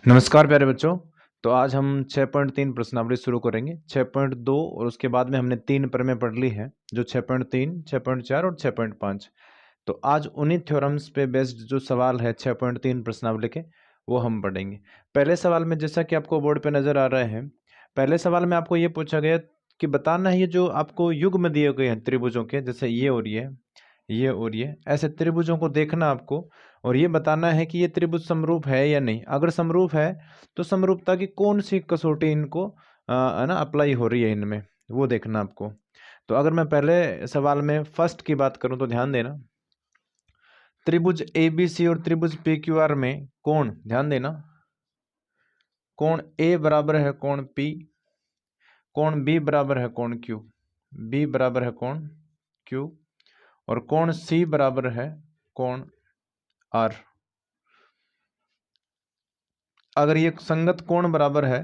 नमस्कार प्यारे बच्चों। तो आज हम 6.3 प्रश्नावली शुरू करेंगे। 6.2 और उसके बाद में हमने 3 प्रमेय पढ़ ली है, जो 6.3, 6.4 और 6.5। तो आज उन्हीं थ्योरम्स पे बेस्ड जो सवाल है 6.3 प्रश्नावली के, वो हम पढ़ेंगे। पहले सवाल में, जैसा कि आपको बोर्ड पे नज़र आ रहे हैं, पहले सवाल में आपको ये पूछा गया कि बताना है ये जो आपको युग्म दिए गए हैं त्रिभुजों के, जैसे ये और ये और ये ऐसे त्रिभुजों को देखना आपको, और ये बताना है कि ये त्रिभुज समरूप है या नहीं। अगर समरूप है तो समरूपता की कौन सी कसौटी इनको है ना अप्लाई हो रही है इनमें, वो देखना आपको। तो अगर मैं पहले सवाल में फर्स्ट की बात करूं तो ध्यान देना, त्रिभुज ABC और त्रिभुज PQR में कोण, ध्यान देना, कोण A बराबर है कोण P, कोण B बराबर है कोण Q, B बराबर है कोण Q, और कोण C बराबर है कोण R। अगर ये संगत कोण बराबर है,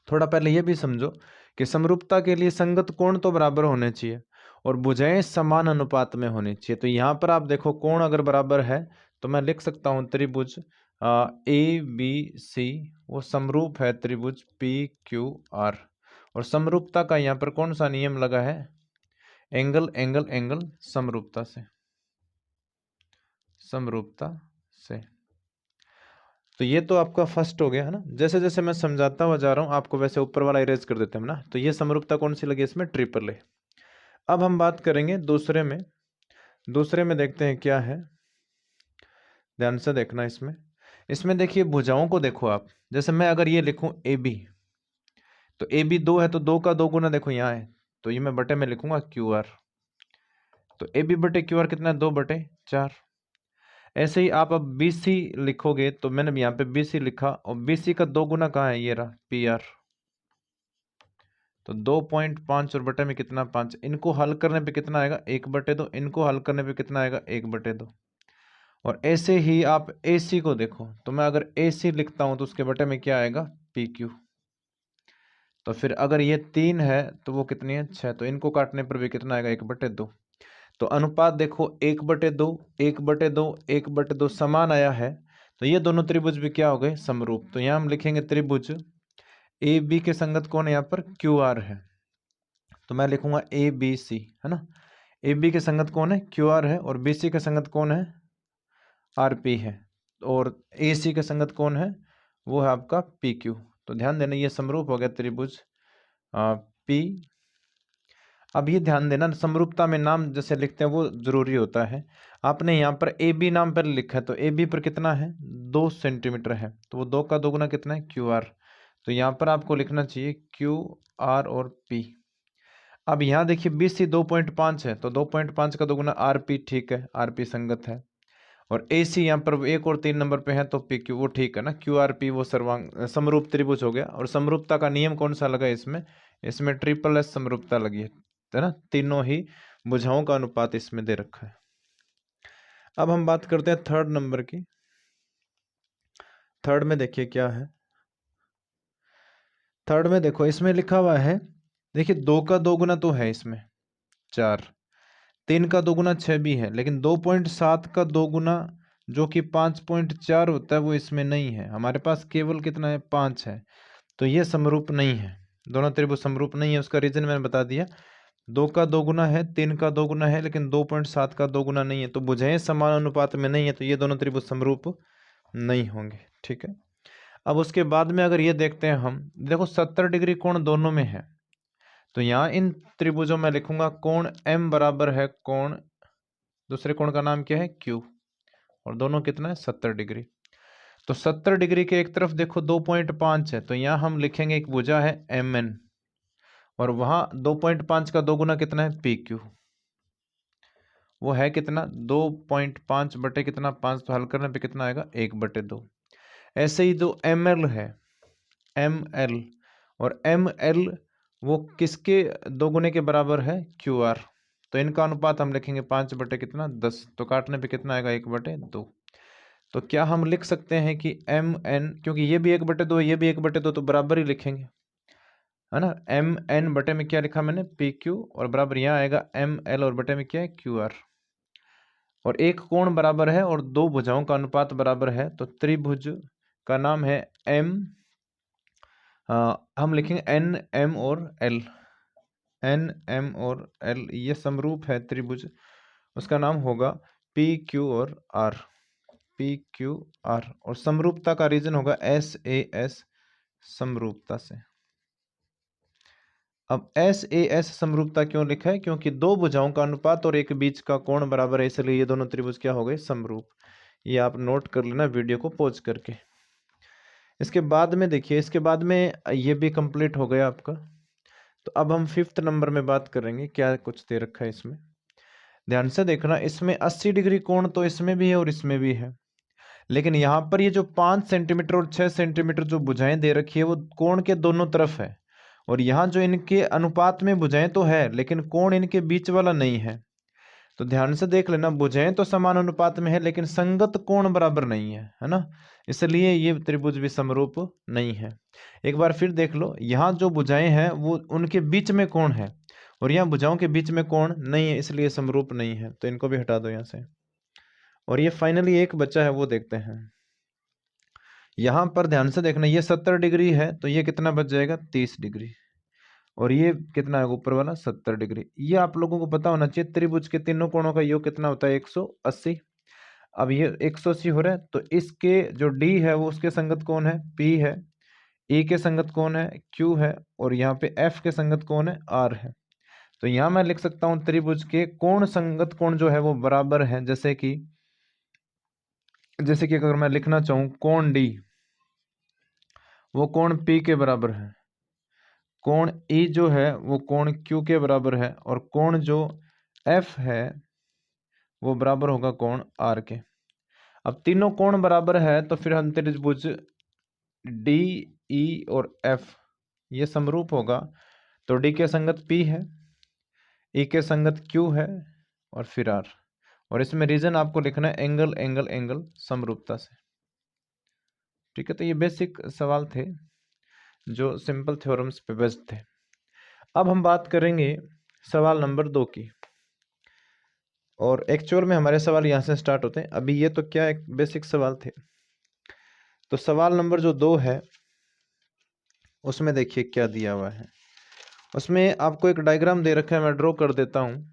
थोड़ा पहले ये भी समझो कि समरूपता के लिए संगत कोण तो बराबर होने चाहिए और भुजाएं समान अनुपात में होनी चाहिए। तो यहाँ पर आप देखो, कोण अगर बराबर है तो मैं लिख सकता हूँ त्रिभुज ABC वो समरूप है त्रिभुज PQR। और समरूपता का यहाँ पर कौन सा नियम लगा है? एंगल एंगल एंगल समरूपता से, समरूपता से। तो ये तो आपका फर्स्ट हो गया है ना। जैसे जैसे मैं समझाता हुआ जा रहा हूँ आपको, वैसे ऊपर वाला इरेज कर देते हैं ना। तो ये समरूपता कौन सी लगी इसमें? Triple A. अब हम बात करेंगे दूसरे में। दूसरे में देखते हैं क्या है, ध्यान से देखना। इसमें इसमें देखिए भुजाओं को देखो आप। जैसे मैं अगर ये लिखूं AB, तो AB 2 है तो 2 का 2 गुना देखो यहाँ है, तो ये मैं बटे में लिखूंगा QR। तो AB बटे QR कितना है? 2/4। ऐसे ही आप अब BC लिखोगे, तो मैंने यहाँ पे BC लिखा और BC का 2 गुना कहाँ है? ये रहा PR। तो 2.5 और बटे में कितना? 5। इनको हल करने पे कितना आएगा? 1/2। इनको हल करने पे कितना आएगा? 1/2। और ऐसे ही आप AC को देखो, तो मैं अगर AC लिखता हूं तो उसके बटे में क्या आएगा? PQ। तो फिर अगर ये 3 है तो वो कितनी है? 6। तो इनको काटने पर भी कितना आएगा? 1/2। तो अनुपात देखो, 1/2, 1/2, 1/2 समान आया है। तो ये दोनों त्रिभुज भी क्या हो गए? समरूप। तो यहाँ हम लिखेंगे त्रिभुज AB के संगत कौन है? यहाँ पर QR है, तो मैं लिखूंगा ABC, है ना। AB के संगत कौन है? QR है। और BC के संगत कौन है? RP है। और AC के संगत कौन है? वो है आपका PQ। तो ध्यान देना, ये समरूप हो गया त्रिभुज P। अब ये ध्यान देना, समरूपता में नाम जैसे लिखते हैं वो जरूरी होता है। आपने यहाँ पर AB नाम पर लिखा है, तो AB पर कितना है? 2 सेंटीमीटर है, तो वो 2 का 2 गुना कितना है? QR। तो यहाँ पर आपको लिखना चाहिए QR और P। अब यहाँ देखिए BC 2.5 है, तो 2.5 का 2 गुना RP, ठीक है, RP संगत है। और AC यहाँ पर 1 और 3 नंबर पे है, तो PQ वो ठीक है ना। QRP वो सर्वांग समरूप त्रिभुज हो गया। और समरूपता का नियम कौन सा लगा इसमें? इसमें ट्रिपल S समरूपता लगी है ना। तीनों ही भुजाओं का अनुपात इसमें दे रखा है। अब हम बात करते हैं थर्ड नंबर की। थर्ड में देखिए क्या है। थर्ड में देखो, इसमें लिखा हुआ है, देखिए 2 का 2 गुना तो है इसमें 4, 3 का 2 गुना 6 भी है, लेकिन 2.7 का 2 गुना जो कि 5.4 होता है वो इसमें नहीं है। हमारे पास केवल कितना है? 5 है। तो ये समरूप नहीं है, दोनों त्रिभुज समरूप नहीं है। उसका रीजन मैंने बता दिया, 2 का 2 गुना है, 3 का 2 गुना है, लेकिन 2.7 का 2 गुना नहीं है। तो भुजाएं समान अनुपात में नहीं है, तो ये दोनों त्रिभुज समरूप नहीं होंगे, ठीक है। अब उसके बाद में अगर ये देखते हैं हम, देखो 70 डिग्री कोण दोनों में है। तो यहाँ इन त्रिभुजों में लिखूंगा कोण M बराबर है कोण, दूसरे कोण का नाम क्या है? Q। और दोनों कितना है? 70 डिग्री। तो 70 डिग्री के एक तरफ देखो 2.5 है, तो यहाँ हम लिखेंगे एक भुजा है MN, और वहां 2.5 का 2 गुना कितना है? PQ। वो है कितना? 2.5 बटे कितना? 5। तो हल करने पे कितना आएगा? 1/2। ऐसे ही दो ML है, ML, और ML वो किसके 2 गुने के बराबर है? QR। तो इनका अनुपात हम लिखेंगे 5 बटे कितना? 10। तो काटने पे कितना आएगा? 1/2। तो क्या हम लिख सकते हैं कि MN, क्योंकि ये भी 1/2 है, ये भी 1/2, तो बराबर ही लिखेंगे, है ना। MN बटे में क्या लिखा मैंने? PQ, और बराबर यहाँ आएगा ML, और बटे में क्या है? QR। और एक कोण बराबर है और दो भुजाओं का अनुपात बराबर है, तो त्रिभुज का नाम है एम, हम लिखेंगे एन एम और एल, एन एम और एल, ये समरूप है त्रिभुज, उसका नाम होगा पी क्यू और आर, पी क्यू आर। और समरूपता का रीजन होगा एस ए एस, समरूपता से। अब एस ए एस समरूपता क्यों लिखा है? क्योंकि दो भुजाओं का अनुपात और एक बीच का कोण बराबर है, इसलिए ये दोनों त्रिभुज क्या हो गए? समरूप। ये आप नोट कर लेना वीडियो को पॉज करके। इसके बाद में देखिए, इसके बाद में ये भी कंप्लीट हो गया आपका। तो अब हम 5th नंबर में बात करेंगे, क्या कुछ दे रखा है इसमें, ध्यान से देखना। इसमें 80 डिग्री कोण तो इसमें भी है और इसमें भी है, लेकिन यहाँ पर ये जो 5 सेंटीमीटर और 6 सेंटीमीटर जो भुजाएं दे रखी है वो कोण के दोनों तरफ है, और यहाँ जो इनके अनुपात में भुजाएं तो है लेकिन कोण इनके बीच वाला नहीं है। तो ध्यान से देख लेना, भुजाएं तो समान अनुपात में है लेकिन संगत कोण बराबर नहीं है ना, इसलिए ये त्रिभुज भी समरूप नहीं है। एक बार फिर देख लो, यहाँ जो भुजाएं हैं वो उनके बीच में कोण है और यहाँ भुजाओं के बीच में कोण नहीं है, इसलिए समरूप नहीं है। तो इनको भी हटा दो यहाँ से। और ये फाइनली एक बचा है, वो देखते हैं। यहाँ पर ध्यान से देखना, ये 70 डिग्री है तो ये कितना बच जाएगा? 30 डिग्री। और ये कितना है ऊपर वाला? 70 डिग्री। ये आप लोगों को पता होना चाहिए, त्रिभुज के तीनों कोणों का योग कितना होता है? 180। अब ये 180 हो रहा है तो इसके जो डी है वो उसके संगत कोण है पी है, ए के संगत कोण है क्यू है, और यहाँ पे एफ के संगत कोण है आर है। तो यहाँ मैं लिख सकता हूँ त्रिभुज के कोण संगत कोण जो है वो बराबर है, जैसे कि अगर मैं लिखना चाहूँ कोण डी, वो कोण पी के बराबर है, कोण ई जो है वो कोण क्यू के बराबर है, और कोण जो एफ है वो बराबर होगा कोण आर के। अब तीनों कोण बराबर है तो फिर हम त्रिभुज डी ई और एफ ये समरूप होगा। तो डी के संगत पी है, ई के संगत क्यू है, और फिर आर। और इसमें रीजन आपको लिखना है एंगल एंगल एंगल समरूपता से। ठीक है, तो ये बेसिक सवाल थे जो सिंपल थ्योरम्स पे बेस्ड थे। अब हम बात करेंगे सवाल नंबर 2 की, और एक्चुअल में हमारे सवाल यहाँ से स्टार्ट होते हैं। अभी ये तो क्या एक बेसिक सवाल थे। तो सवाल नंबर जो 2 है उसमें देखिए क्या दिया हुआ है। उसमें आपको एक डायग्राम दे रखा है, मैं ड्रॉ कर देता हूँ।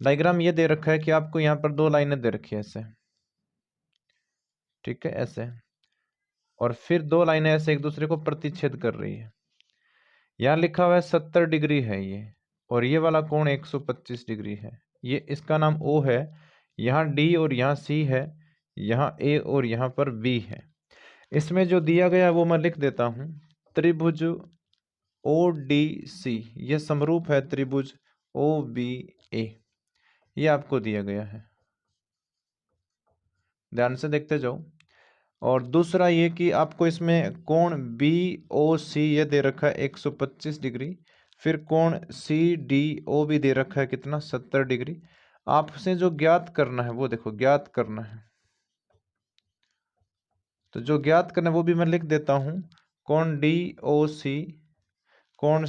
डायग्राम ये दे रखा है कि आपको यहाँ पर 2 लाइनें दे रखी है ऐसे, ठीक है, ऐसे, और फिर 2 लाइनें ऐसे एक दूसरे को प्रतिच्छेद कर रही है। यहाँ लिखा हुआ है 70 डिग्री है ये, और ये वाला कोण 125 डिग्री है। ये इसका नाम O है, यहाँ D और यहाँ C है, यहाँ A और यहाँ पर B है। इसमें जो दिया गया वो मैं लिख देता हूँ, त्रिभुज ODC ये समरूप है त्रिभुज OBA, ये आपको दिया गया है, ध्यान से देखते जाओ। और दूसरा ये कि आपको इसमें कोण BOC ये दे रखा है 125 डिग्री, फिर कोण CDO भी दे रखा है कितना? 70 डिग्री। आपसे जो ज्ञात करना है वो देखो, ज्ञात करना है, तो जो ज्ञात करना है वो भी मैं लिख देता हूँ, कोण DOC, कोण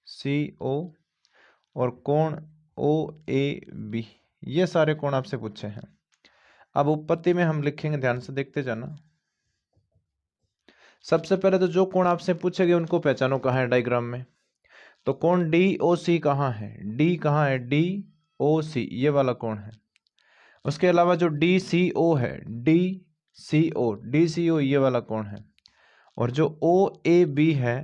DCO और कोण OAB, ये सारे कोण आपसे पूछे हैं। अब उत्पत्ति में हम लिखेंगे, ध्यान से देखते जाना। सबसे पहले तो जो कोण आपसे पूछे गए उनको पहचानो कहाँ है डायग्राम में। तो कोण DOC कहाँ है? D कहाँ है? DOC ये वाला कोण है। उसके अलावा जो DCO है, DCO ये वाला कोण है। और जो OAB है,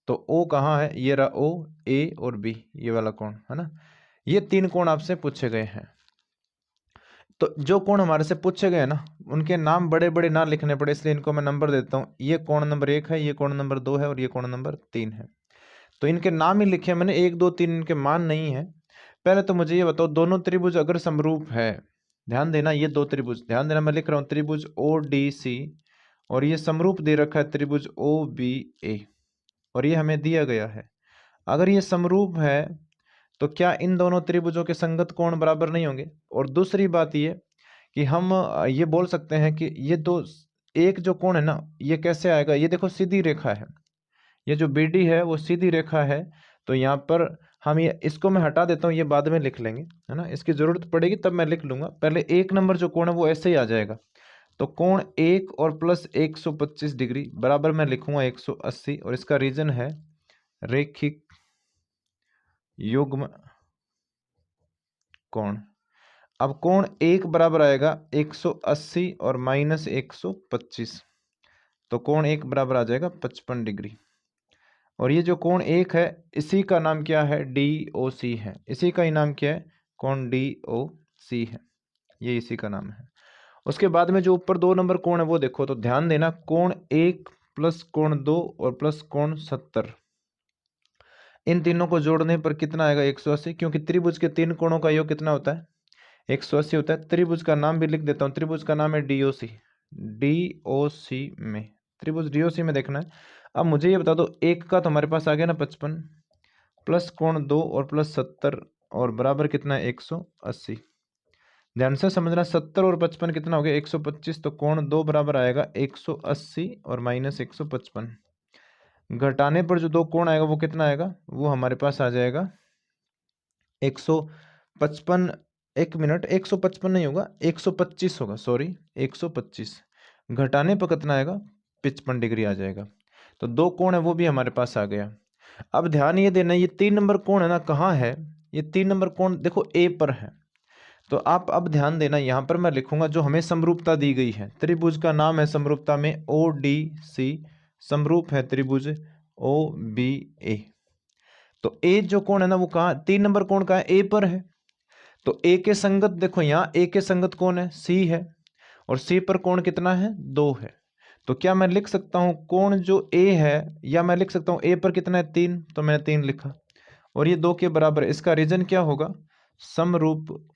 तो O कहाँ है? ये रहा O, A और B ये वाला कोण है ना। ये 3 कोण आपसे पूछे गए हैं। तो जो कोण हमारे से पूछे गए ना उनके नाम बड़े बड़े ना लिखने पड़े, इसलिए इनको मैं नंबर देता हूँ। ये कोण नंबर 1 है, ये कोण नंबर 2 है, और ये कोण नंबर 3 है। तो इनके नाम ही लिखे मैंने, 1 2 3 इनके मान नहीं है। पहले तो मुझे ये बताओ, दोनों त्रिभुज अगर समरूप है, ध्यान देना, ये 2 त्रिभुज, ध्यान देना, मैं लिख रहा हूँ त्रिभुज ODC, और ये समरूप दे रखा है त्रिभुज OBA, और ये हमें दिया गया है। अगर ये समरूप है तो क्या इन दोनों त्रिभुजों के संगत कोण बराबर नहीं होंगे? और दूसरी बात ये कि हम ये बोल सकते हैं कि ये दो, एक जो कोण है ना ये कैसे आएगा? ये देखो सीधी रेखा है, ये जो BD है वो सीधी रेखा है, तो यहाँ पर हम ये इसको मैं हटा देता हूँ, ये बाद में लिख लेंगे, है ना, इसकी ज़रूरत पड़ेगी तब मैं लिख लूँगा। पहले 1 नंबर जो कोण है वो ऐसे ही आ जाएगा। तो कोण 1 और प्लस 125 डिग्री बराबर मैं लिखूँगा 180, और इसका रीजन है रैखिक युग्म कोण। अब कोण 1 बराबर आएगा 180 और माइनस 125, तो कोण 1 बराबर आ जाएगा 55 डिग्री। और ये जो कोण 1 है इसी का नाम क्या है, DOC है। इसी का ही नाम क्या है, कोण DOC है, ये इसी का नाम है। उसके बाद में जो ऊपर 2 नंबर कोण है वो देखो, तो ध्यान देना, कोण 1 प्लस कोण 2 और प्लस कोण 70, इन तीनों को जोड़ने पर कितना आएगा, 180। क्योंकि त्रिभुज के 3 कोणों का योग कितना होता है, 180 होता है। त्रिभुज का नाम भी लिख देता हूँ, त्रिभुज का नाम है DOC। DOC में, त्रिभुज DOC में देखना है। अब मुझे ये बता दो, 1 का तो हमारे पास आ गया ना 55, प्लस कोण 2 और प्लस 70 और बराबर कितना है, 180। ध्यान से समझना, 70 और 55 कितना हो गया, 125। तो कोण 2 बराबर आएगा 180 और माइनस 155। घटाने पर जो 2 कोण आएगा वो कितना आएगा, वो हमारे पास आ जाएगा 155। 1 मिनट, 155 नहीं होगा, 125 होगा, सॉरी 125। घटाने पर कितना आएगा, 55 डिग्री आ जाएगा। तो 2 कोण है वो भी हमारे पास आ गया। अब ध्यान ये देना, ये 3 नंबर कोण है ना, कहाँ है, ये 3 नंबर कोण देखो A पर है। तो आप अब ध्यान देना, यहाँ पर मैं लिखूंगा जो हमें समरूपता दी गई है, त्रिभुज का नाम है समरूपता में ODC, समरूप है त्रिभुज OBA। तो A जो कोण है ना वो कहाँ, 3 नंबर कोण का है, A पर है। तो A के संगत देखो, यहाँ A के संगत कौन है, C है, और C पर कोण कितना है, 2 है। तो क्या मैं लिख सकता हूँ कोण जो A है, या मैं लिख सकता हूँ A पर कितना है, 3, तो मैंने 3 लिखा, और ये 2 के बराबर है। इसका रीजन क्या होगा, समरूप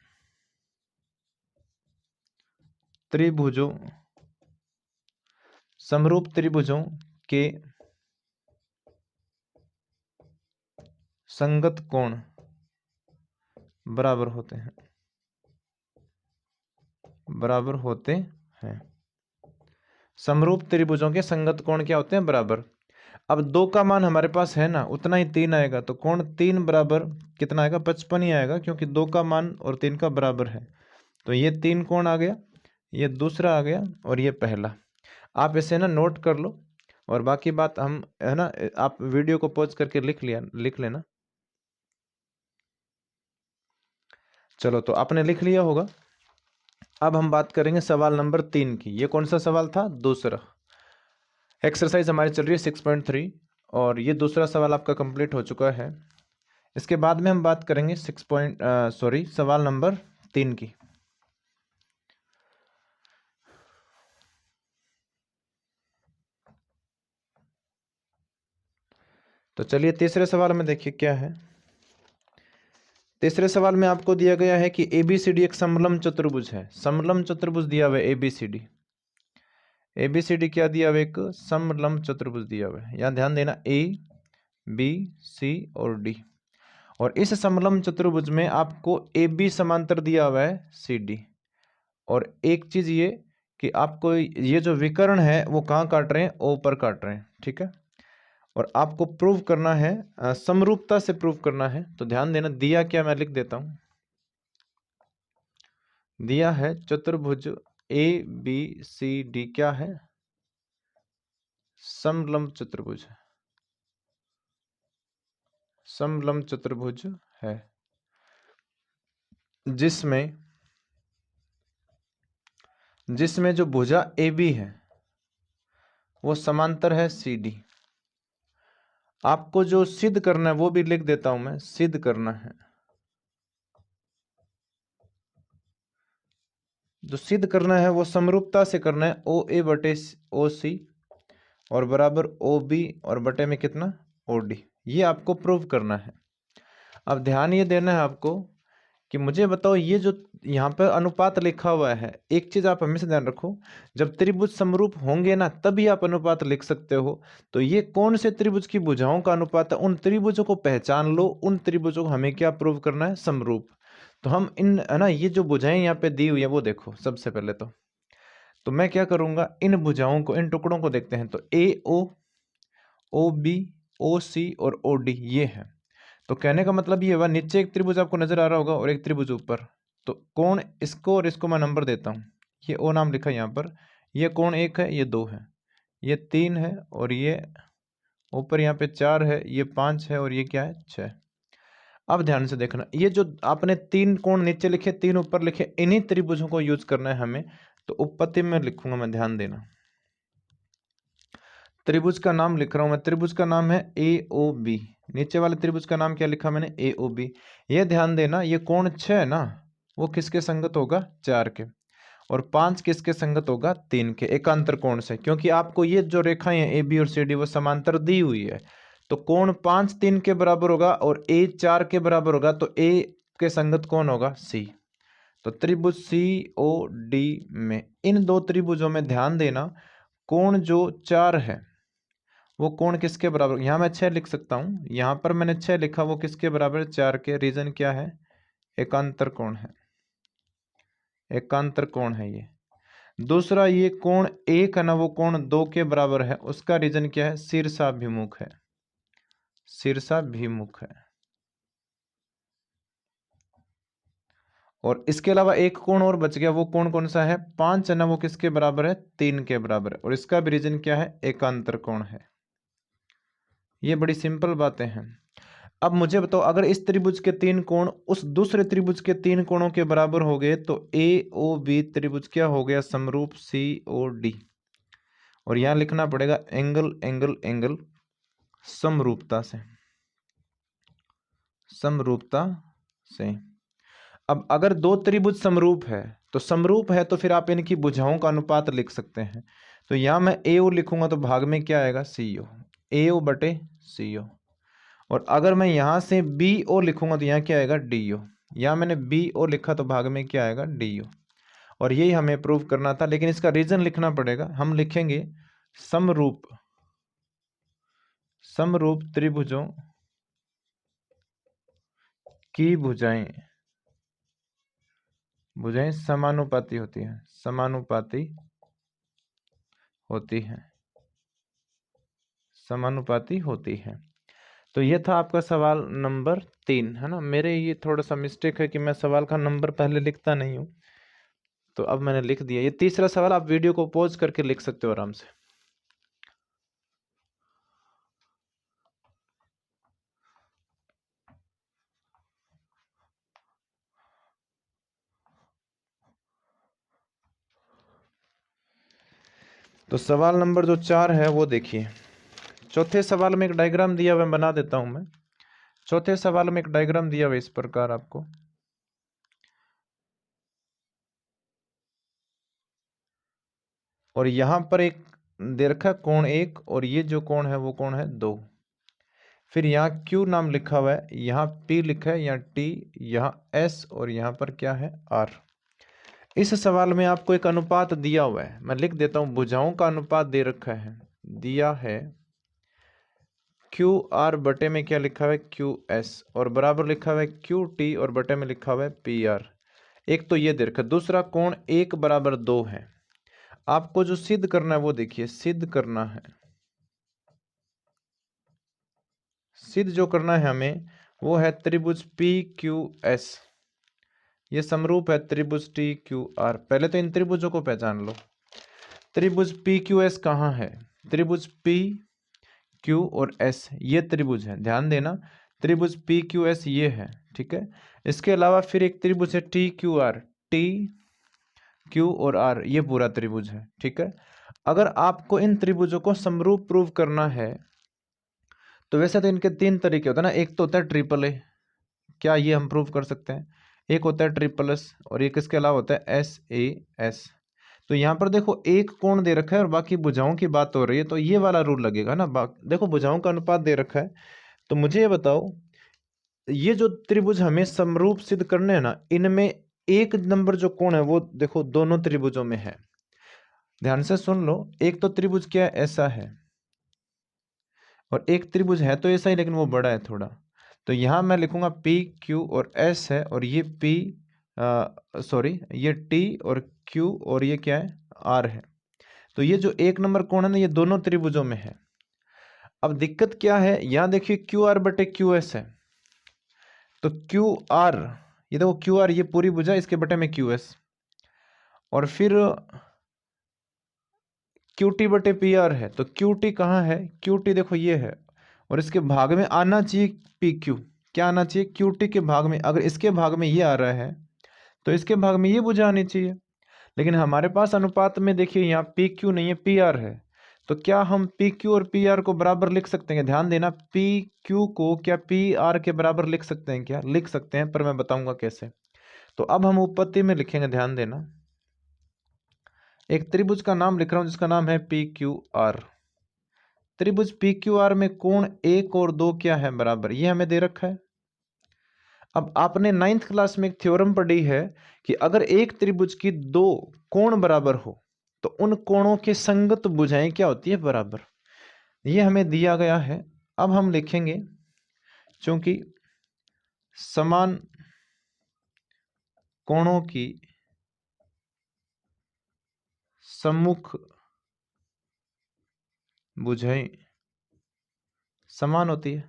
त्रिभुजों, समरूप त्रिभुजों के संगत कोण बराबर होते हैं, बराबर होते हैं। समरूप त्रिभुजों के संगत कोण क्या होते हैं, बराबर। अब 2 का मान हमारे पास है ना, उतना ही 3 आएगा, तो कोण 3 बराबर कितना आएगा, 55 ही आएगा, क्योंकि 2 का मान और 3 का बराबर है। तो ये 3 कोण आ गया, ये दूसरा आ गया, और ये पहला। आप इसे ना नोट कर लो, और बाकी बात हम, है ना, आप वीडियो को पॉज करके लिख लेना। चलो, तो आपने लिख लिया होगा। अब हम बात करेंगे सवाल नंबर 3 की। ये कौन सा सवाल था, दूसरा। एक्सरसाइज हमारी चल रही है 6.3, और ये दूसरा सवाल आपका कंप्लीट हो चुका है। इसके बाद में हम बात करेंगे सवाल नंबर 3 की। तो चलिए तीसरे सवाल में देखिए क्या है। तीसरे सवाल में आपको दिया गया है कि ABCD एक समलंब चतुर्भुज है। समलंब चतुर्भुज दिया हुआ है ABCD। ABCD क्या दिया हुआ है, एक समलंब चतुर्भुज दिया हुआ है। यहाँ ध्यान देना, A B C और D। और इस समलंब चतुर्भुज में आपको AB समांतर दिया हुआ है CD। और एक चीज ये कि आपको ये जो विकर्ण है वो कहाँ काट रहे हैं, O पर काट रहे हैं, ठीक है। और आपको प्रूव करना है, समरूपता से प्रूव करना है। तो ध्यान देना, दिया क्या, मैं लिख देता हूं। दिया है चतुर्भुज ABCD क्या है, समलंब चतुर्भुज, समलंब चतुर्भुज है, जिसमें जो भुजा AB है वो समांतर है CD। आपको जो सिद्ध करना है वो भी लिख देता हूं मैं, सिद्ध करना है। जो सिद्ध करना है वो समरूपता से करना है, OA बटे OC और बराबर OB और बटे में कितना, OD। ये आपको प्रूव करना है। अब ध्यान ये देना है आपको कि मुझे बताओ, ये जो यहाँ पर अनुपात लिखा हुआ है, एक चीज आप हमेशा ध्यान रखो, जब त्रिभुज समरूप होंगे ना तभी आप अनुपात लिख सकते हो। तो ये कौन से त्रिभुज की भुजाओं का अनुपात है, उन त्रिभुजों को पहचान लो, उन त्रिभुजों को हमें क्या प्रूव करना है, समरूप। तो हम इन, है ना, ये जो भुजाएं यहाँ पे दी हुई है वो देखो। सबसे पहले तो मैं क्या करूंगा, इन भुजाओं को, इन टुकड़ों को देखते हैं। तो AO, OB, OC और OD ये है। तो कहने का मतलब ये हुआ, नीचे एक त्रिभुज आपको नजर आ रहा होगा और एक त्रिभुज ऊपर, तो कोण इसको और इसको मैं नंबर देता हूँ, ये ओ नाम लिखा है यहाँ पर, ये कोण 1 है, ये 2 है, ये 3 है, और ये ऊपर यहाँ पे 4 है, ये 5 है, और ये क्या है 6। अब ध्यान से देखना, ये जो आपने 3 कोण नीचे लिखे, 3 ऊपर लिखे, इन्हीं त्रिभुजों को यूज करना है हमें। तो उपपत्ति में लिखूंगा मैं, ध्यान देना, त्रिभुज का नाम लिख रहा हूं मैं, त्रिभुज का नाम है AOB। नीचे वाले त्रिभुज का नाम क्या लिखा मैंने, AOB। ये ध्यान देना, ये कोण 6 है ना, वो किसके संगत होगा, 4 के, और 5 किसके संगत होगा, 3 के, एकांतर कोण से, क्योंकि आपको ये जो रेखाएं हैं AB और CD वो समांतर दी हुई है। तो कोण 5 3 के बराबर होगा और A 4 के बराबर होगा, तो A के संगत कौन होगा, C। तो त्रिभुज COD में, इन दो त्रिभुजों में ध्यान देना, कोण जो 4 है वो कोण किसके बराबर, यहां मैं 6 लिख सकता हूं, यहां पर मैंने 6 लिखा, वो किसके बराबर है, 4 के। रीजन क्या है, एकांतर कोण है, एकांतर कोण है ये। दूसरा, ये कोण 1 है ना, वो कोण 2 के बराबर है, उसका रीजन क्या है, शीर्षाभिमुख है, शीर्षाभिमुख है। और इसके अलावा एक कोण और बच गया, वो कोण कौन सा है, 5 है ना, वो किसके बराबर है, 3 के बराबर है, और इसका भी रीजन क्या है, एकांतर कोण है। ये बड़ी सिंपल बातें हैं। अब मुझे बताओ, अगर इस त्रिभुज के 3 कोण उस दूसरे त्रिभुज के 3 कोणों के बराबर हो गए, तो AOB त्रिभुज क्या हो गया, समरूप COD। और यहां लिखना पड़ेगा एंगल एंगल एंगल समरूपता से, समरूपता से। अब अगर दो त्रिभुज समरूप है, तो समरूप है तो फिर आप इनकी भुजाओं का अनुपात लिख सकते हैं। तो यहां मैं AO लिखूंगा तो भाग में क्या आएगा, CO, AO बटे CO। और अगर मैं यहां से BO लिखूंगा तो यहां क्या आएगा, DO। यहां मैंने BO लिखा तो भाग में क्या आएगा, DO। और यही हमें प्रूव करना था, लेकिन इसका रीजन लिखना पड़ेगा। हम लिखेंगे समरूप, समरूप त्रिभुजों की भुजाएं, भुजाएं समानुपाती होती हैं, समानुपाती होती हैं, समानुपाती होती है। तो ये था आपका सवाल नंबर 3, है ना। मेरे ये थोड़ा सा मिस्टेक है कि मैं सवाल का नंबर पहले लिखता नहीं हूँ, तो अब मैंने लिख दिया। ये तीसरा सवाल आप वीडियो को पॉज करके लिख सकते हो आराम से। तो सवाल नंबर जो 4 है वो देखिए। चौथे सवाल में एक डायग्राम दिया हुआ, बना देता हूं मैं। चौथे सवाल में एक डायग्राम दिया हुआ इस प्रकार आपको, और यहां पर एक दे रखा कोण 1, और ये जो कोण है वो कोण है 2। फिर यहाँ Q नाम लिखा हुआ है, यहाँ P लिखा है, यहाँ T, यहाँ S, और यहाँ पर क्या है, R। इस सवाल में आपको एक अनुपात दिया हुआ है, मैं लिख देता हूं, भुजाओं का अनुपात दे रखा है, दिया है QR बटे में क्या लिखा हुआ है, QS, और बराबर लिखा हुआ है QT, और बटे में लिखा हुआ है PR। एक तो ये दे रखा है। दूसरा, कोण 1 बराबर 2 है। आपको जो सिद्ध करना है वो देखिए, सिद्ध करना है, सिद्ध जो करना है हमें वो है त्रिभुज PQS, ये समरूप है त्रिभुज TQR। पहले तो इन त्रिभुजों को पहचान लो। त्रिभुज PQS कहाँ है, त्रिभुज PQ और S ये त्रिभुज है, ध्यान देना, त्रिभुज PQS ये है, ठीक है। इसके अलावा फिर एक त्रिभुज है TQR, TQ और R, ये पूरा त्रिभुज है, ठीक है। अगर आपको इन त्रिभुजों को समरूप प्रूव करना है तो वैसे तो इनके 3 तरीके होते हैं ना। एक तो होता है ट्रिपल ए, क्या ये हम प्रूव कर सकते हैं। एक होता है ट्रिपल एस, और एक इसके अलावा होता है SAS। तो यहाँ पर देखो एक कोण दे रखा है और बाकी भुजाओं की बात हो रही है, तो ये वाला रूल लगेगा ना। देखो भुजाओं का अनुपात दे रखा है, तो मुझे ये बताओ, ये जो त्रिभुज हमें समरूप सिद्ध करने हैं ना, इनमें एक नंबर जो कोण है वो देखो दोनों त्रिभुजों में है। ध्यान से सुन लो, एक तो त्रिभुज क्या है, ऐसा है, और एक त्रिभुज है तो ऐसा ही लेकिन वो बड़ा है थोड़ा। तो यहां मैं लिखूंगा PQ और S है, और ये ये T और Q, और ये क्या है, R है। तो ये जो एक नंबर कोण है ना, ये दोनों त्रिभुजों में है। अब दिक्कत क्या है, यहां देखिए QR बटे QS है, तो क्यू आर, ये देखो क्यू आर, ये पूरी भुजा, इसके बटे में क्यू एस, और फिर क्यू टी बटे पी आर है। तो क्यू टी कहाँ है, क्यू टी देखो ये है, और इसके भाग में आना चाहिए पी क्यू। क्या आना चाहिए, क्यू टी के भाग में। अगर इसके भाग में ये आ रहा है तो इसके भाग में ये भुजा आनी चाहिए, लेकिन हमारे पास अनुपात में देखिए यहाँ पी क्यू नहीं है, पी आर है। तो क्या हम पी क्यू और पी आर को बराबर लिख सकते हैं? ध्यान देना, पी क्यू को क्या पी आर के बराबर लिख सकते हैं? क्या लिख सकते हैं, पर मैं बताऊंगा कैसे। तो अब हम उत्पत्ति में लिखेंगे, ध्यान देना। एक त्रिभुज का नाम लिख रहा हूं जिसका नाम है पी क्यू आर। त्रिभुज पी क्यू आर में कोण 1 और 2 क्या है, बराबर, ये हमें दे रखा है। अब आपने 9th क्लास में एक थ्योरम पढ़ी है कि अगर एक त्रिभुज की 2 कोण बराबर हो तो उन कोणों के संगत भुजाएं क्या होती है, बराबर। ये हमें दिया गया है। अब हम लिखेंगे, चूंकि समान कोणों की सम्मुख भुजाएं समान होती है।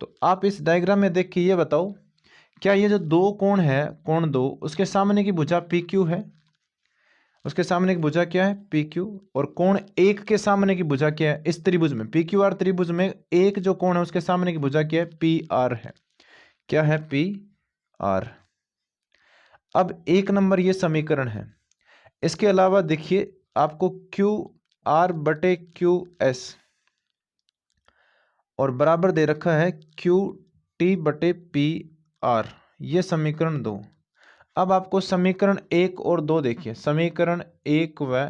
तो आप इस डायग्राम में देख के ये बताओ, क्या ये जो 2 कोण है, कोण 2, उसके सामने की भुजा पी क्यू है, उसके सामने की भुजा क्या है, पी क्यू, और कोण 1 के सामने की भुजा क्या है, इस त्रिभुज में पी क्यू आर त्रिभुज में एक जो कोण है उसके सामने की भुजा क्या है, पी आर है। क्या है, पी आर। अब 1 नंबर ये समीकरण है। इसके अलावा देखिए आपको क्यू आर बटे क्यू एस और बराबर दे रखा है क्यू टी बटे पी आर, ये समीकरण 2। अब आपको समीकरण 1 और 2 देखिए, समीकरण 1 व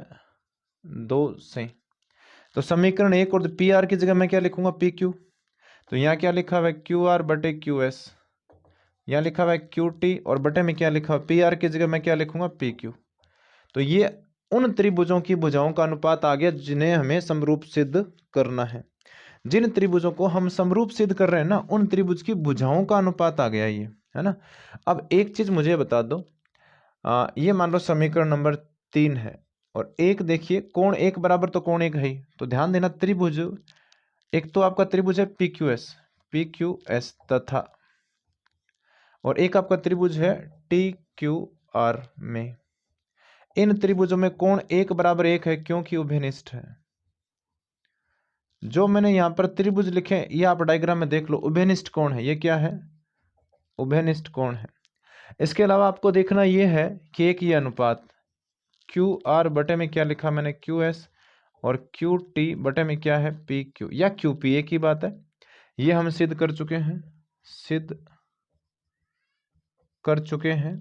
2 से। तो समीकरण 1 और पी आर की जगह मैं क्या लिखूंगा, पी क्यू। तो यहाँ क्या लिखा हुआ है, क्यू आर बटे क्यू एस। यहाँ लिखा हुआ है क्यू टी, और बटे में क्या लिखा हुआ, पी आर की जगह मैं क्या लिखूंगा, पी क्यू। तो ये उन त्रिभुजों की भुजाओं का अनुपात आ गया जिन्हें हमें समरूप सिद्ध करना है। जिन त्रिभुजों को हम समरूप सिद्ध कर रहे हैं ना, उन त्रिभुज की भुजाओं का अनुपात आ गया ये, है ना। अब एक चीज मुझे बता दो, ये मान लो समीकरण नंबर 3 है, और एक देखिए कोण 1 बराबर तो कोण 1 है ही। तो ध्यान देना, त्रिभुज एक तो आपका त्रिभुज है पी क्यू एस तथा, और एक आपका त्रिभुज है टी क्यू आर में। इन त्रिभुजों में कोण 1 बराबर 1 है क्योंकि उभयनिष्ठ है। जो मैंने यहां पर त्रिभुज लिखे ये आप डायग्राम में देख लो, उभयनिष्ठ कोण है, ये क्या है, उभयनिष्ठ कोण है। इसके अलावा आपको देखना यह है कि एक ये अनुपात क्यू आर बटे में क्या लिखा मैंने, क्यू एस, और क्यू टी बटे में क्या है, पी क्यू या क्यू पी, एक ही बात है। ये हम सिद्ध कर चुके हैं, सिद्ध कर चुके हैं।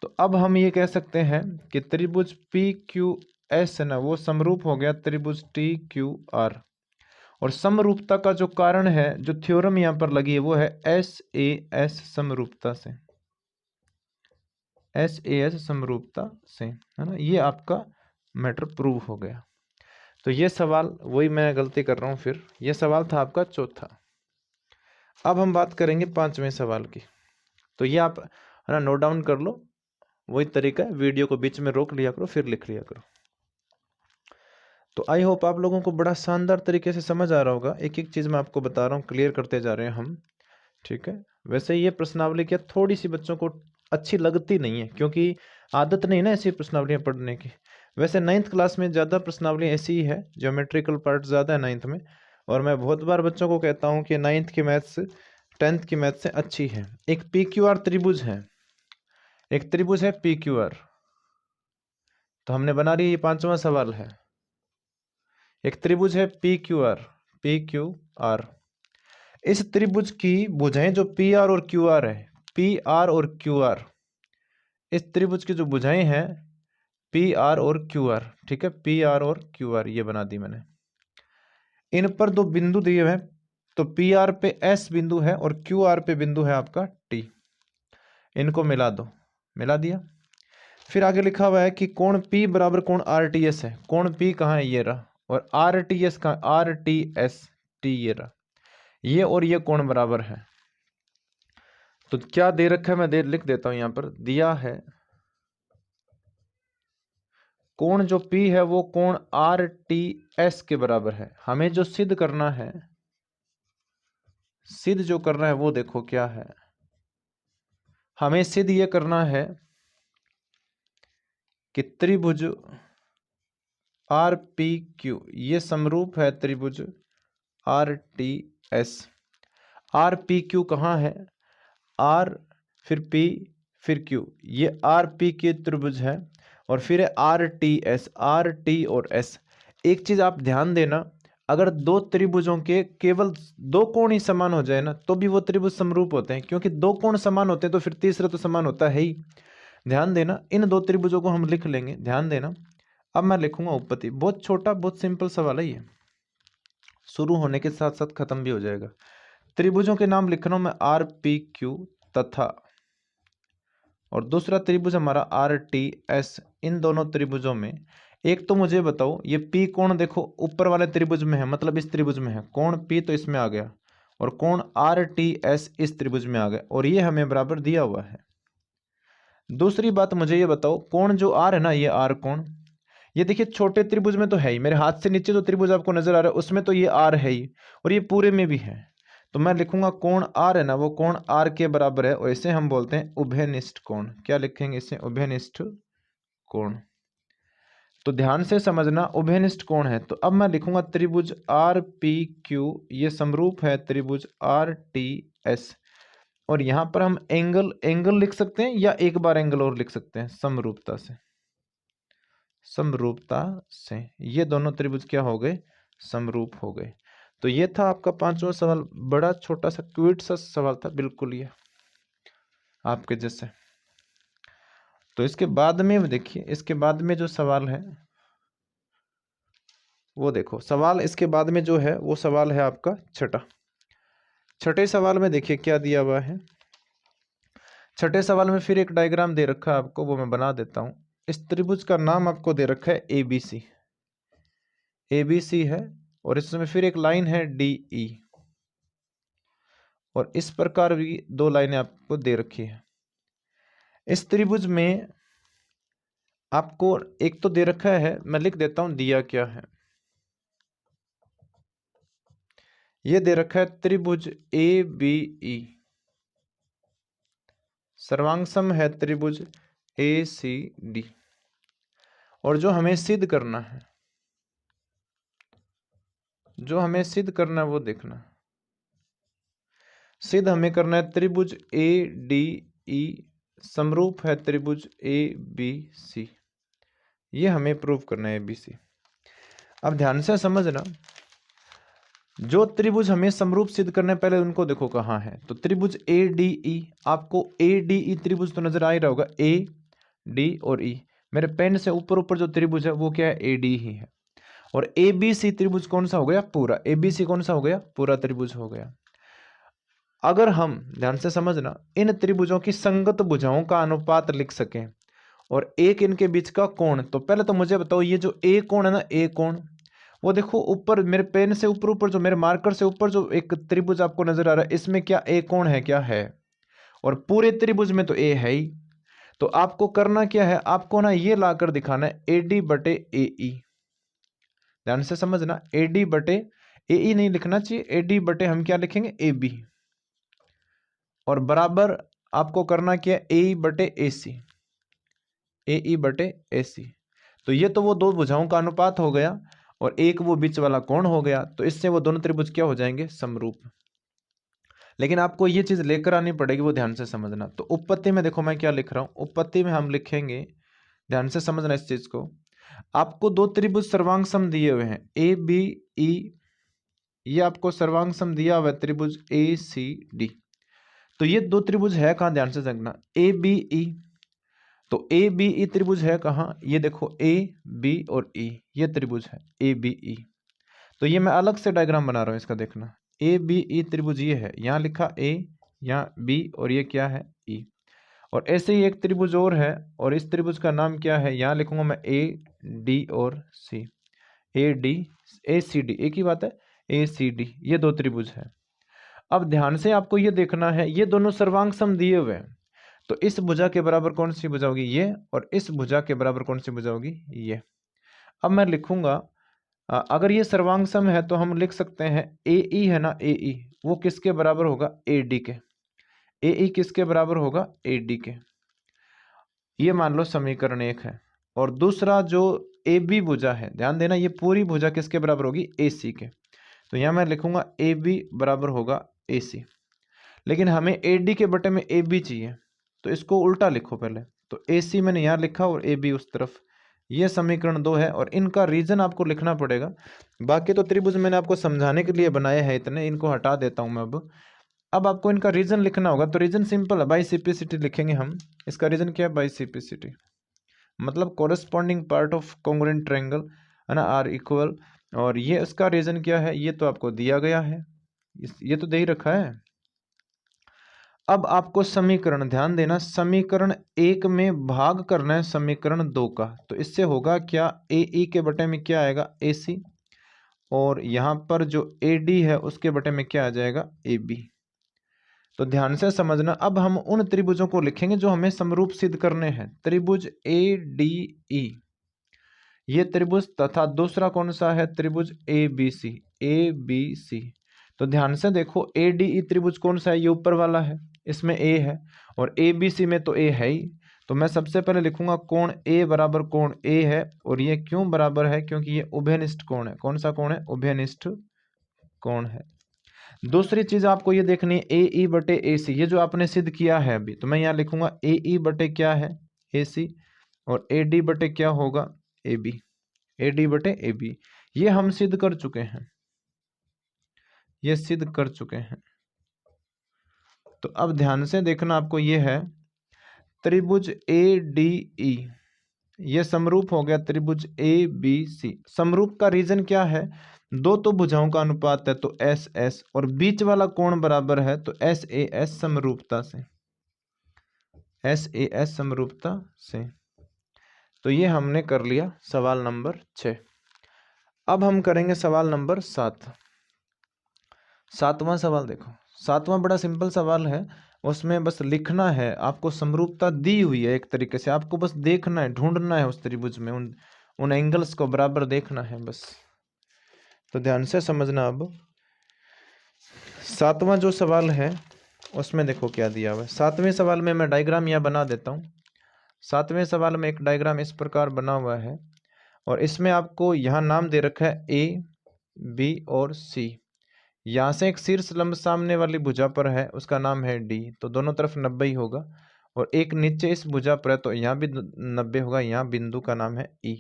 तो अब हम ये कह सकते हैं कि त्रिभुज पी क्यू एस है ना, वो समरूप हो गया त्रिभुज टी क्यू आर। और समरूपता का जो कारण है, जो थ्योरम यहां पर लगी है, वो है एस ए एस समरूपता से, एस ए एस समरूपता से, है ना। ये आपका मैटर प्रूव हो गया। तो ये सवाल, वही मैं गलती कर रहा हूं, फिर ये सवाल था आपका चौथा। अब हम बात करेंगे 5वें सवाल की। तो ये आप, है ना, नोट डाउन कर लो। वही तरीका है, वीडियो को बीच में रोक लिया करो, फिर लिख लिया करो। तो आई होप आप लोगों को बड़ा शानदार तरीके से समझ आ रहा होगा। एक एक चीज़ मैं आपको बता रहा हूँ, क्लियर करते जा रहे हैं हम, ठीक है। वैसे ये प्रश्नावली क्या थोड़ी सी बच्चों को अच्छी लगती नहीं है, क्योंकि आदत नहीं ना ऐसी प्रश्नावलियाँ पढ़ने की। वैसे 9th क्लास में ज़्यादा प्रश्नावली ऐसी ही है, ज्योमेट्रिकल पार्ट ज़्यादा है 9th में। और मैं बहुत बार बच्चों को कहता हूँ कि 9th की मैथ्स 10th की मैथ्स से अच्छी है। एक पी क्यू आर त्रिभुज है, एक त्रिभुज है पी क्यू आर। तो हमने बना लिया, ये 5वां सवाल है। एक त्रिभुज है P Q R, P Q R. इस त्रिभुज की भुजाएं जो पी आर और क्यू आर है, पी आर और क्यू आर, इस त्रिभुज की जो भुजाएं हैं पी आर और क्यू आर, ठीक है, पी आर और क्यू आर, ये बना दी मैंने। इन पर 2 बिंदु दिए हुए हैं, तो पी आर पे एस बिंदु है और क्यू आर पे बिंदु है आपका टी। इनको मिला दो, मिला दिया। फिर आगे लिखा हुआ है कि कोण P बराबर कोण RTS है। कोण P कहाँ है, ये रहा, और RTS कहाँ, RTS T ये रहा, ये और ये कोण बराबर है। तो क्या दे रखा है, मैं लिख देता हूं, यहां पर दिया है कोण जो P है वो कोण RTS के बराबर है। हमें जो सिद्ध करना है, सिद्ध जो करना है वो देखो क्या है, हमें सिद्ध ये करना है कि त्रिभुज आर पी क्यू ये समरूप है त्रिभुज R T S. R P Q कहाँ है, आर फिर पी फिर क्यू, ये आर पी के त्रिभुज है और फिर है R T S, R T और एस। एक चीज आप ध्यान देना, अगर दो त्रिभुजों के केवल दो कोण ही समान हो जाए ना तो भी वो त्रिभुज समरूप होते हैं, क्योंकि दो कोण समान होते हैं तो फिर तीसरा तो समान होता है ही। ध्यान देना, इन दो त्रिभुजों को हम लिख लेंगे, ध्यान देना। अब मैं लिखूंगा उपपत्ति, बहुत छोटा बहुत सिंपल सवाल है ये, शुरू होने के साथ साथ खत्म भी हो जाएगा। त्रिभुजों के नाम लिख रहा हूं मैं, आर पी क्यू तथा, और दूसरा त्रिभुज हमारा आर टी एस। इन दोनों त्रिभुजों में एक तो मुझे बताओ, ये पी कोण देखो ऊपर वाले त्रिभुज में है, मतलब इस त्रिभुज में है, कोण पी तो इसमें आ गया, और कोण आर टी एस इस त्रिभुज में आ गया, और ये हमें बराबर दिया हुआ है। दूसरी बात मुझे ये बताओ, कोण जो आर है ना, ये आर कोण, ये देखिए छोटे त्रिभुज में तो है ही, मेरे हाथ से नीचे जो त्रिभुज आपको नजर आ रहा है उसमें तो ये आर है ही, और ये पूरे में भी है, तो मैं लिखूंगा कोण आर है ना वो कोण आर के बराबर है, और इसे हम बोलते हैं उभयनिष्ठ कोण। क्या लिखेंगे इसे, उभयनिष्ठ कोण। तो ध्यान से समझना, उभयनिष्ठ कोण है, तो अब मैं लिखूंगा त्रिभुज आर पी क्यू ये समरूप है त्रिभुज आर टी एस, और यहां पर हम एंगल एंगल लिख सकते हैं या एक बार एंगल और लिख सकते हैं, समरूपता से, समरूपता से ये दोनों त्रिभुज क्या हो गए, समरूप हो गए। तो ये था आपका पांचवा सवाल, बड़ा छोटा सा क्विक सा सवाल था, बिल्कुल ये आपके जैसे। तो इसके बाद में देखिए, इसके बाद में जो सवाल है वो देखो, सवाल इसके बाद में जो है वो सवाल है आपका छठा। छठे सवाल में देखिए क्या दिया हुआ है। छठे सवाल में फिर एक डायग्राम दे रखा है आपको, वो मैं बना देता हूं। इस त्रिभुज का नाम आपको दे रखा है एबीसी, एबीसी है, और इसमें फिर एक लाइन है डीई, और इस प्रकार भी दो लाइनें आपको दे रखी है। इस त्रिभुज में आपको एक तो दे रखा है, मैं लिख देता हूं दिया क्या है। ये दे रखा है त्रिभुज ए बी ई, सर्वांगसम है त्रिभुज ए सी डी, और जो हमें सिद्ध करना है, जो हमें सिद्ध करना है वो देखना, सिद्ध हमें करना है त्रिभुज ए डी ई समरूप है त्रिभुज ए बी सी, ये हमें प्रूव करना है एबीसी। अब ध्यान से समझना, जो त्रिभुज हमें समरूप सिद्ध करना है पहले उनको देखो कहाँ है। तो त्रिभुज ए डी ई, आपको ए डी ई त्रिभुज तो नजर आ ही रहा होगा, ए डी और ई, मेरे पेन से ऊपर ऊपर जो त्रिभुज है वो क्या है, ए डी ही है। और ए बी सी त्रिभुज कौन सा हो गया, पूरा। ए बी सी कौन सा हो गया, पूरा त्रिभुज हो गया। अगर हम ध्यान से समझना, इन त्रिभुजों की संगत भुजाओं का अनुपात लिख सकें और एक इनके बीच का कोण, तो पहले तो मुझे बताओ ये जो ए कोण है ना, ए कोण, वो देखो ऊपर मेरे पेन से ऊपर ऊपर जो मेरे मार्कर से ऊपर जो एक त्रिभुज आपको नजर आ रहा है, इसमें क्या ए कोण है, क्या है, और पूरे त्रिभुज में तो ए है ही। तो आपको करना क्या है, आपको ना ये लाकर दिखाना है ए डी बटे ए ई। ध्यान से समझना, ए डी बटे ए ई नहीं लिखना चाहिए, ए डी बटे हम क्या लिखेंगे, ए बी, और बराबर आपको करना क्या, ए बटे ए सी, ए ई बटे ए सी। तो ये तो वो दो भुजाओं का अनुपात हो गया, और एक वो बीच वाला कोण हो गया, तो इससे वो दोनों त्रिभुज क्या हो जाएंगे, समरूप। लेकिन आपको ये चीज लेकर आनी पड़ेगी, वो ध्यान से समझना। तो उपपत्ति में देखो मैं क्या लिख रहा हूं, उपपत्ति में हम लिखेंगे, ध्यान से समझना इस चीज को। आपको दो त्रिभुज सर्वांग सम दिए हुए हैं, ए बी ई, ये आपको सर्वांग सम दिया हुआ है त्रिभुज ए सी डी। तो ये दो त्रिभुज है कहां, ध्यान से समझना, ए बी ई। तो ए बी ई त्रिभुज है कहां, ये देखो ए बी और ई, ये त्रिभुज है ए बी ई। तो ये मैं अलग से डायग्राम बना रहा हूं इसका, देखना ए बी ई त्रिभुज ये है, यहां लिखा ए, यहाँ बी, और ये क्या है, ई। और ऐसे ही एक त्रिभुज और है, और इस त्रिभुज का नाम क्या है, यहां लिखूंगा मैं ए डी और सी, A D A C D, एक ही बात है, ए सी डी, ये दो त्रिभुज है। अब ध्यान से आपको ये देखना है, ये दोनों सर्वांग सम दिए हुए हैं, तो इस भुजा के बराबर कौन सी भुजा होगी, ये, और इस भुजा के बराबर कौन सी भुजा होगी, ये। अब मैं लिखूंगा अगर ये सर्वांग सम है तो हम लिख सकते हैं ए ई है ना, ए ई वो किसके बराबर होगा, ए डी के। ए ई किसके बराबर होगा, ए डी के। ये मान लो समीकरण 1 है। और दूसरा जो ए बी भुजा है, ध्यान देना ये पूरी भुजा किसके बराबर होगी, ए सी के। तो यहाँ मैं लिखूंगा ए बी बराबर होगा ए सी। लेकिन हमें ए डी के बटे में ए बी चाहिए, तो इसको उल्टा लिखो पहले। तो ए सी मैंने यहाँ लिखा और ए बी उस तरफ। ये समीकरण 2 है और इनका रीजन आपको लिखना पड़ेगा। बाकी तो त्रिभुज मैंने आपको समझाने के लिए बनाए हैं इतने, इनको हटा देता हूँ मैं अब आपको इनका रीजन लिखना होगा। तो रीजन सिंपल है, बाई सिप्लिसिटी लिखेंगे हम। इसका रीजन क्या है, बाई सिप्लिसिटी, मतलब corresponding part of congruent triangle है ना, आर इक्वल। और ये इसका रीजन क्या है, ये तो आपको दिया गया है, ये तो दे ही रखा है। अब आपको समीकरण, ध्यान देना, समीकरण 1 में भाग करना है समीकरण 2 का। तो इससे होगा क्या, ए ई के बटे में क्या आएगा, ए सी। और यहाँ पर जो ए डी है उसके बटे में क्या आ जाएगा, ए बी। तो ध्यान से समझना। अब हम उन त्रिभुजों को लिखेंगे जो हमें समरूप सिद्ध करने हैं। त्रिभुज ए डी ई, ये त्रिभुज, तथा दूसरा कौन सा है, त्रिभुज A B C, A B C. तो ध्यान से देखो, ए डी ई त्रिभुज कौन सा है, ये ऊपर वाला है, इसमें ए है। और ए बी सी में तो ए है ही। तो मैं सबसे पहले लिखूंगा कोण ए बराबर कोण ए है। और ये क्यों बराबर है, क्योंकि ये उभयनिष्ठ कोण है। कौन सा कोण है, उभयनिष्ठ कोण है। दूसरी चीज आपको ये देखनी है, ए ई बटे ए सी, ये जो आपने सिद्ध किया है अभी। तो मैं यहाँ लिखूंगा ए ई बटे क्या है, ए सी। और ए डी बटे क्या होगा, ए बी। ए डी बटे ए बी, ये हम सिद्ध कर चुके हैं, ये सिद्ध कर चुके हैं। तो अब ध्यान से देखना, आपको ये है त्रिभुज ए डी ई, ये समरूप हो गया त्रिभुज ए बी सी। समरूप का रीजन क्या है, दो तो भुजाओं का अनुपात है तो एस एस, और बीच वाला कोण बराबर है तो एस ए एस समरूपता से, एस ए एस समरूपता से। तो ये हमने कर लिया सवाल नंबर 6। अब हम करेंगे सवाल नंबर 7। 7वां सवाल देखो। 7वां बड़ा सिंपल सवाल है, उसमें बस लिखना है आपको, समरूपता दी हुई है एक तरीके से, आपको बस देखना है, ढूंढना है उस त्रिभुज में उन एंगल्स को बराबर देखना है बस। तो ध्यान से समझना। अब 7वां जो सवाल है उसमें देखो क्या दिया हुआ है। 7वें सवाल में मैं डायग्राम यहाँ बना देता हूँ। 7वें सवाल में एक डायग्राम इस प्रकार बना हुआ है, और इसमें आपको यहाँ नाम दे रखा है ए बी और सी। यहाँ से एक शीर्ष लंब सामने वाली भुजा पर है, उसका नाम है डी, तो दोनों तरफ 90 ही होगा। और एक नीचे इस भुजा पर है तो यहाँ भी 90 होगा, यहाँ बिंदु का नाम है ई।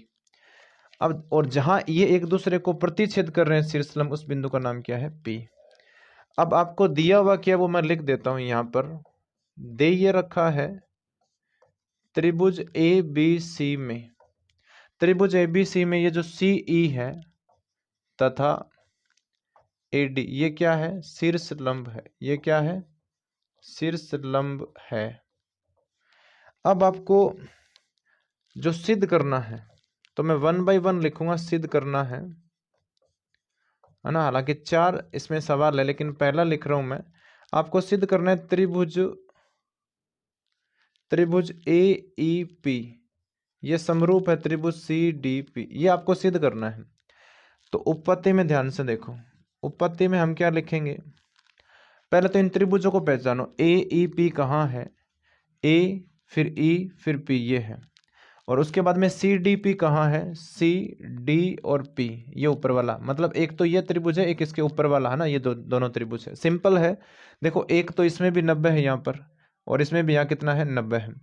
अब और जहाँ ये एक दूसरे को प्रतिच्छेद कर रहे हैं शीर्ष लंब, उस बिंदु का नाम क्या है, पी। अब आपको दिया हुआ क्या वो मैं लिख देता हूँ यहाँ पर। दे ये रखा है त्रिभुज ए बी सी में, त्रिभुज ए बी सी में ये जो सी ई है तथा ए डी, ये क्या है, शीर्ष लंब है। ये क्या है, शीर्ष लंब है। अब आपको जो सिद्ध करना है, तो मैं 1 बाई 1 लिखूंगा, सिद्ध करना है ना। हालांकि 4 इसमें सवाल है, लेकिन पहला लिख रहा हूं मैं। आपको सिद्ध करना है त्रिभुज ए ई पी, ये समरूप है त्रिभुज सी डी पी, ये आपको सिद्ध करना है। तो उपपत्ति में ध्यान से देखो, उपपत्ति में हम क्या लिखेंगे, पहले तो इन त्रिभुजों को पहचानो। ए ई पी कहाँ है, ए फिर ई फिर पी, ये है। और उसके बाद में सी डी पी कहाँ है, सी डी और पी, ये ऊपर वाला। मतलब एक तो ये त्रिभुज है, एक इसके ऊपर वाला है ना, ये दोनों त्रिभुज है। सिंपल है। देखो एक तो इसमें भी 90 है यहाँ पर, और इसमें भी यहाँ कितना है, 90 है।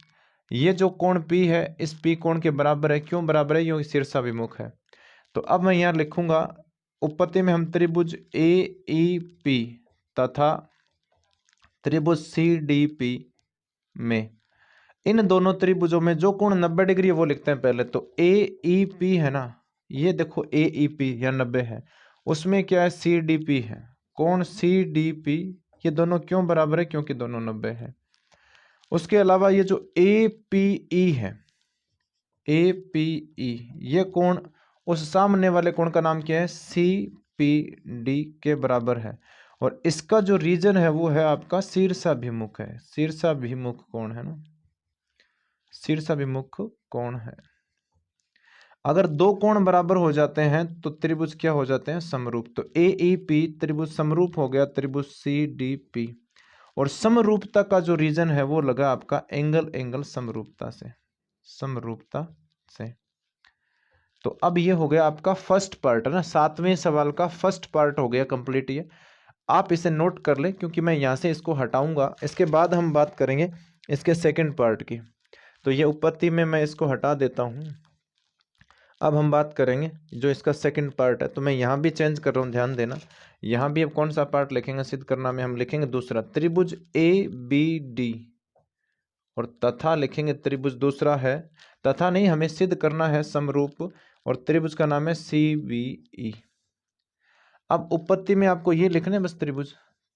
ये जो कोण P है इस P कोण के बराबर है। क्यों बराबर है, ये शीर्षाभिमुख है। तो अब मैं यहाँ लिखूंगा उपपत्ति में हम त्रिभुज ए ई पी तथा त्रिभुज सी डी पी में, इन दोनों त्रिभुजों में जो कोण 90 डिग्री है वो लिखते हैं पहले। तो ए ई पी है ना, ये देखो ए ई पी या 90 है, उसमें क्या है, सी डी पी है। कोण सी डी पी, ये दोनों क्यों बराबर है, क्योंकि दोनों 90 है। उसके अलावा ये जो ए पी ई है, ए पी ई, ये कोण उस सामने वाले कोण का नाम क्या है, सी पी डी के बराबर है। और इसका जो रीजन है वो है आपका शीर्षाभिमुख है, शीर्षाभिमुख कोण है ना, शीर्षाभिमुख कोण है। अगर दो कोण बराबर हो जाते हैं तो त्रिभुज क्या हो जाते हैं, समरूप। तो AEP त्रिभुज समरूप हो गया त्रिभुज CDP। और समरूपता का जो रीजन है वो लगा आपका एंगल समरूपता से, समरूपता से। तो अब ये हो गया आपका फर्स्ट पार्ट है ना, 7वें सवाल का फर्स्ट पार्ट हो गया कंप्लीट। ये आप इसे नोट कर ले क्योंकि मैं यहाँ से इसको हटाऊंगा, इसके बाद हम बात करेंगे इसके सेकंड पार्ट की। तो ये उपपत्ति में मैं इसको हटा देता हूँ। अब हम बात करेंगे जो इसका सेकंड पार्ट है। तो मैं यहाँ भी चेंज कर रहा हूँ, ध्यान देना। यहाँ भी अब कौन सा पार्ट लिखेंगे, सिद्ध करना में हम लिखेंगे दूसरा, त्रिभुज ABD और तथा लिखेंगे त्रिभुज दूसरा है, तथा नहीं, हमें सिद्ध करना है समरूप, और त्रिभुज का नाम है CBE। अब उपपत्ति में आपको ये लिखना है बस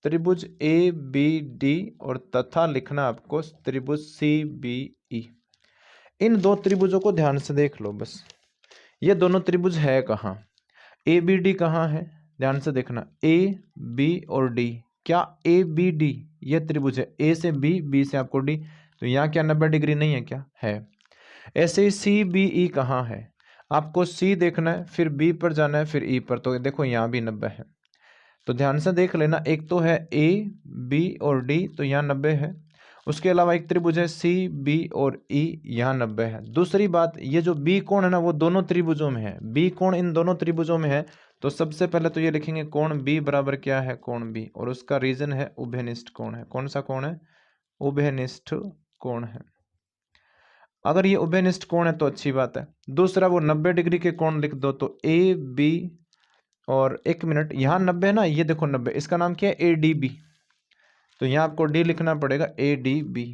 त्रिभुज ABD और तथा लिखना आपको त्रिभुज CBE। इन दो त्रिभुजों को ध्यान से देख लो बस। ये दोनों त्रिभुज है कहाँ, ABD कहाँ है, ध्यान से देखना, A B और D। क्या ABD ये त्रिभुज है, A से B, B से आपको D, तो यहाँ क्या 90 डिग्री नहीं है, क्या है। ऐसे ही CBE कहाँ है, आपको C देखना है, फिर B पर जाना है, फिर E पर, तो देखो यहाँ भी 90 है। तो ध्यान से देख लेना, एक तो है A B और D, तो यहाँ 90 है। उसके अलावा एक त्रिभुज है CB और E, यहाँ 90 है। दूसरी बात, ये जो B कोण है ना वो दोनों त्रिभुजों में है, B कोण इन दोनों त्रिभुजों में है। तो सबसे पहले तो ये लिखेंगे कोण B बराबर क्या है, कोण B, और उसका रीजन है उभयनिष्ठ कोण है। कौन सा कोण है, उभयनिष्ठ कोण है। अगर ये उभयनिष्ठ कोण है तो अच्छी बात है। दूसरा वो 90 डिग्री के कोण लिख दो, तो AB और 1 मिनट, यहाँ 90 है ना, ये देखो 90, इसका नाम क्या है ADB, तो यहाँ आपको D लिखना पड़ेगा, ADB।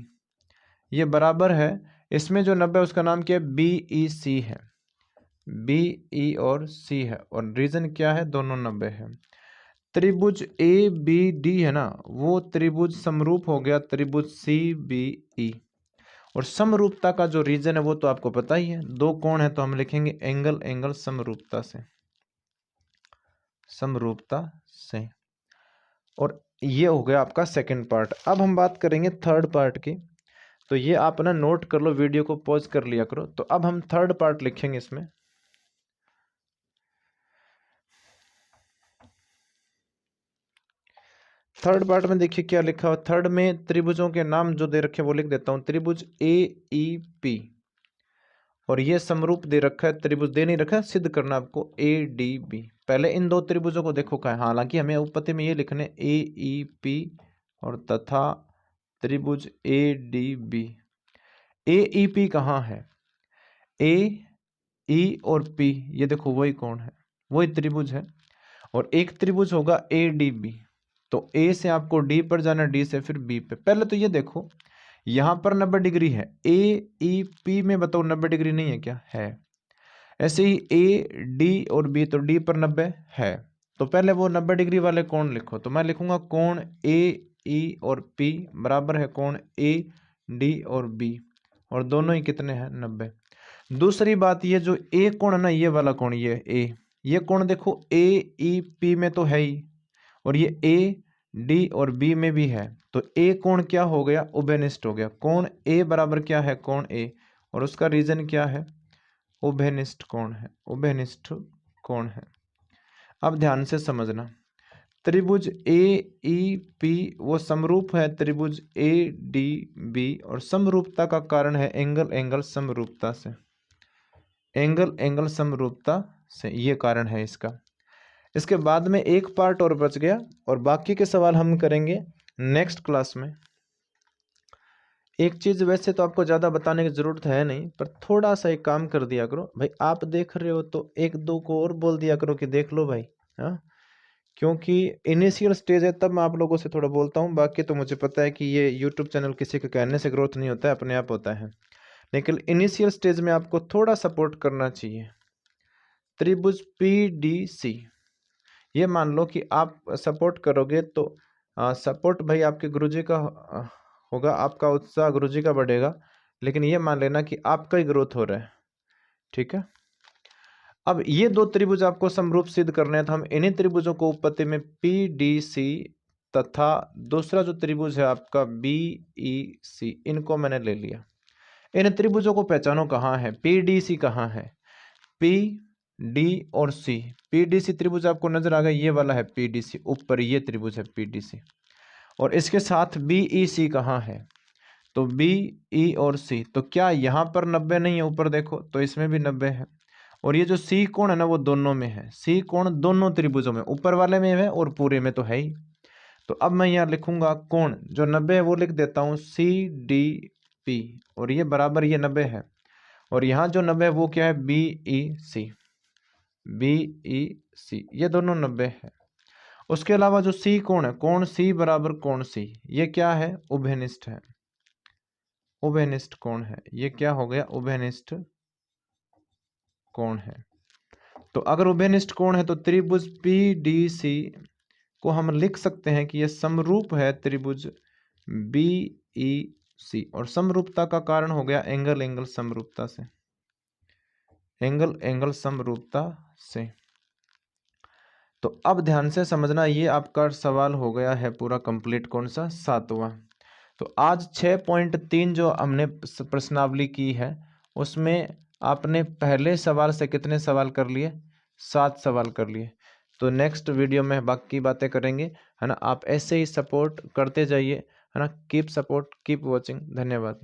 ये बराबर है, इसमें जो 90 है उसका नाम क्या है, BEC है, BE और C है, और रीजन क्या है, दोनों 90 है। त्रिभुज ABD है ना, वो त्रिभुज समरूप हो गया त्रिभुज CBE। और समरूपता का जो रीजन है वो तो आपको पता ही है, दो कोण है तो हम लिखेंगे एंगल समरूपता से, समरूपता से। और ये हो गया आपका सेकंड पार्ट। अब हम बात करेंगे थर्ड पार्ट की। तो ये आप ना नोट कर लो, वीडियो को पॉज कर लिया करो। तो अब हम थर्ड पार्ट लिखेंगे इसमें। थर्ड पार्ट में देखिए क्या लिखा हुआ, थर्ड में त्रिभुजों के नाम जो दे रखे वो लिख देता हूं, त्रिभुज AEP, और ये समरूप दे रखा है, त्रिभुज दे नहीं रखा, सिद्ध करना आपको ADB। पहले इन दो त्रिभुजों को देखो क्या है, हालांकि हमें उपपत्ति में ये लिखने AEP और तथा त्रिभुज ADB। AEP कहाँ है, A E और P, ये देखो वही कौन है, वही त्रिभुज है। और एक त्रिभुज होगा ADB, तो A से आपको D पर जाना, D से फिर B पे। पहले तो ये देखो यहाँ पर 90 डिग्री है, AEP में बताओ 90 डिग्री नहीं है क्या, है। ऐसे ही AD और B, तो D पर 90 है। तो पहले वो 90 डिग्री वाले कोण लिखो, तो मैं लिखूंगा कोण AE और P बराबर है कोण AD और B, और दोनों ही कितने हैं, 90। दूसरी बात, ये जो A कोण है ना, ये वाला कोण, ये A, ये कोण देखो AEP में तो है ही, और ये AD और B में भी है। तो A कोण क्या हो गया, उभयनिष्ठ हो गया। कोण A बराबर क्या है, कोण A, और उसका रीजन क्या है, उभयनिष्ठ कोण है, उभयनिष्ठ कोण है। अब ध्यान से समझना, त्रिभुज AEP वो समरूप है त्रिभुज ADB, और समरूपता का कारण है एंगल समरूपता से, एंगल समरूपता से, ये कारण है इसका। इसके बाद में एक पार्ट और बच गया, और बाकी के सवाल हम करेंगे नेक्स्ट क्लास में। एक चीज़ वैसे तो आपको ज़्यादा बताने की ज़रूरत है नहीं, पर थोड़ा सा एक काम कर दिया करो भाई, आप देख रहे हो तो एक दो को और बोल दिया करो कि देख लो भाई, हाँ। क्योंकि इनिशियल स्टेज है, तब मैं आप लोगों से थोड़ा बोलता हूँ, बाकी तो मुझे पता है कि ये यूट्यूब चैनल किसी के कहने से ग्रोथ नहीं होता है, अपने आप होता है। लेकिन इनिशियल स्टेज में आपको थोड़ा सपोर्ट करना चाहिए। त्रिभुज PDC, ये मान लो कि आप सपोर्ट करोगे तो सपोर्ट भाई आपके गुरुजी का होगा, आपका उत्साह गुरुजी का बढ़ेगा, लेकिन ये मान लेना कि आपका ही ग्रोथ हो रहा है, ठीक है। अब ये दो त्रिभुज आपको समरूप सिद्ध करने हैं, तो हम इन्हीं त्रिभुजों को उपपत्ति में PDC तथा दूसरा जो त्रिभुज है आपका BEC, इनको मैंने ले लिया। इन त्रिभुजों को पहचानो कहाँ है, PDC कहाँ है, पी डी और सी, पीडीसी त्रिभुज आपको नजर आ गया, ये वाला है पीडीसी, ऊपर ये त्रिभुज है पीडीसी, और इसके साथ बीईसी कहाँ है, तो बीई और सी, तो क्या यहाँ पर 90 नहीं है, ऊपर देखो तो इसमें भी 90 है, और ये जो सी कोण है ना वो दोनों में है, सी कोण दोनों त्रिभुजों में, ऊपर वाले में है और पूरे में तो है ही। तो अब मैं यहाँ लिखूंगा कोण जो 90 है वो लिख देता हूँ सी डी पी, और ये बराबर ये 90 है, और यहाँ जो 90 है वो क्या है, बीई सी, ये दोनों 90 है। उसके अलावा जो सी कोण है, कोण सी बराबर कोण सी, ये क्या है, उभयनिष्ठ है, उभयनिष्ठ कोण है, ये क्या हो गया, उभयनिष्ठ कोण है। तो अगर उभयनिष्ठ कोण है तो त्रिभुज पीडीसी को हम लिख सकते हैं कि यह समरूप है त्रिभुज बीईसी, और समरूपता का कारण हो गया एंगल एंगल समरूपता से, एंगल एंगल समरूपता से। तो अब ध्यान से समझना, ये आपका सवाल हो गया है पूरा कंप्लीट, कौन सा, 7वां। तो आज 6.3 जो हमने प्रश्नावली की है उसमें आपने पहले सवाल से कितने सवाल कर लिए, 7 सवाल कर लिए। तो नेक्स्ट वीडियो में बाकी बातें करेंगे, है ना। आप ऐसे ही सपोर्ट करते जाइए, है ना। कीप सपोर्ट, कीप वॉचिंग, धन्यवाद।